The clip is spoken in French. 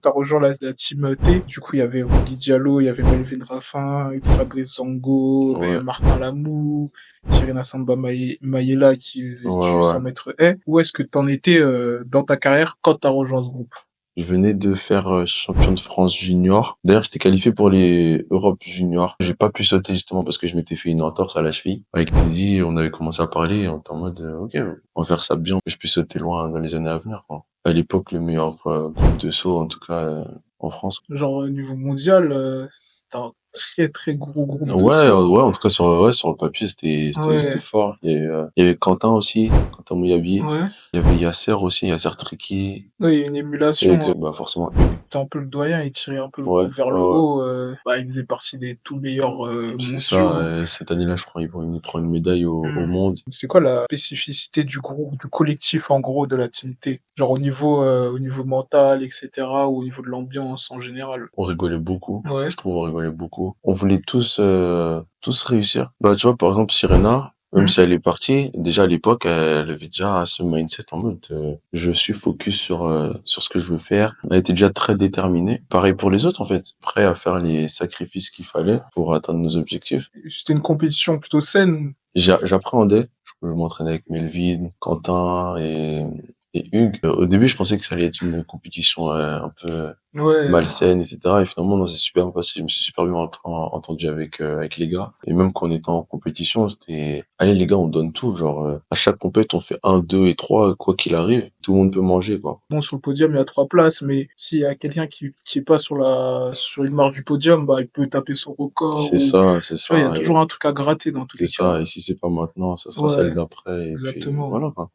tu as rejoint la team T. Du coup, il y avait Rugui Diallo, il y avait Melvin Raffin, Fabrice Zango, Ouais, Martin Lamou, Sirena Samba Mayela qui faisait ouais, du ouais. 100 mètres haies. Où est-ce que tu en étais dans ta carrière quand tu as rejoint ce groupe? Je venais de faire champion de France junior. D'ailleurs, j'étais qualifié pour les Europe junior. J'ai pas pu sauter justement parce que je m'étais fait une entorse à la cheville. Avec Teddy, on avait commencé à parler. On était en mode, ok, on va faire ça bien, que je puisse sauter loin dans les années à venir, quoi. À l'époque, le meilleur groupe de saut, en tout cas, en France. Genre, au niveau mondial, c'était un très très gros groupe de Ouais, saut, hein. ouais, en tout cas, ouais, sur le papier, c'était Ouais, fort. Il y avait Quentin aussi, Quentin Mouyabi. ouais. Il y avait Yasser aussi, Yasser Triki. Ouais, il y a une émulation. Bah, forcément. C'était un peu le doyen, il tirait un peu le Ouais, groupe vers le ouais, ouais. haut. Il faisait partie des tout meilleurs C'est ça, mondiaux, hein. cette année-là, je crois, il prend une médaille au Hmm. monde. C'est quoi la spécificité du groupe, du collectif en gros de la Team T? Genre au niveau mental, etc., ou au niveau de l'ambiance en général. On rigolait beaucoup. Ouais. Je trouve on rigolait beaucoup. On voulait tous réussir. Bah, tu vois, par exemple, Serena, même Hmm. si elle est partie, déjà à l'époque, elle avait déjà ce mindset en mode, je suis focus sur ce que je veux faire. Elle était déjà très déterminée. Pareil pour les autres, en fait. Prêt à faire les sacrifices qu'il fallait pour atteindre nos objectifs. C'était une compétition plutôt saine. J'appréhendais. Je m'entraînais avec Melvin, Quentin et Hugues. Au début, je pensais que ça allait être une compétition un peu Ouais. malsaine, etc. Et finalement, non, c'est super bien passé. Je me suis super bien entendu avec les gars. Et même quand on était en compétition, c'était, allez, les gars, on donne tout. Genre, à chaque compète, on fait un, deux et trois, quoi qu'il arrive. Tout le monde peut manger, quoi. Bon, sur le podium, il y a 3 places, mais s'il y a quelqu'un qui est pas sur une marge du podium, bah, il peut taper son record ou, C'est tu vois, il y a ça, toujours un truc à gratter dans tous c'est les cas. ça. Et si c'est pas maintenant, ça sera celle Ouais, d'après. Et puis, exactement. voilà, quoi.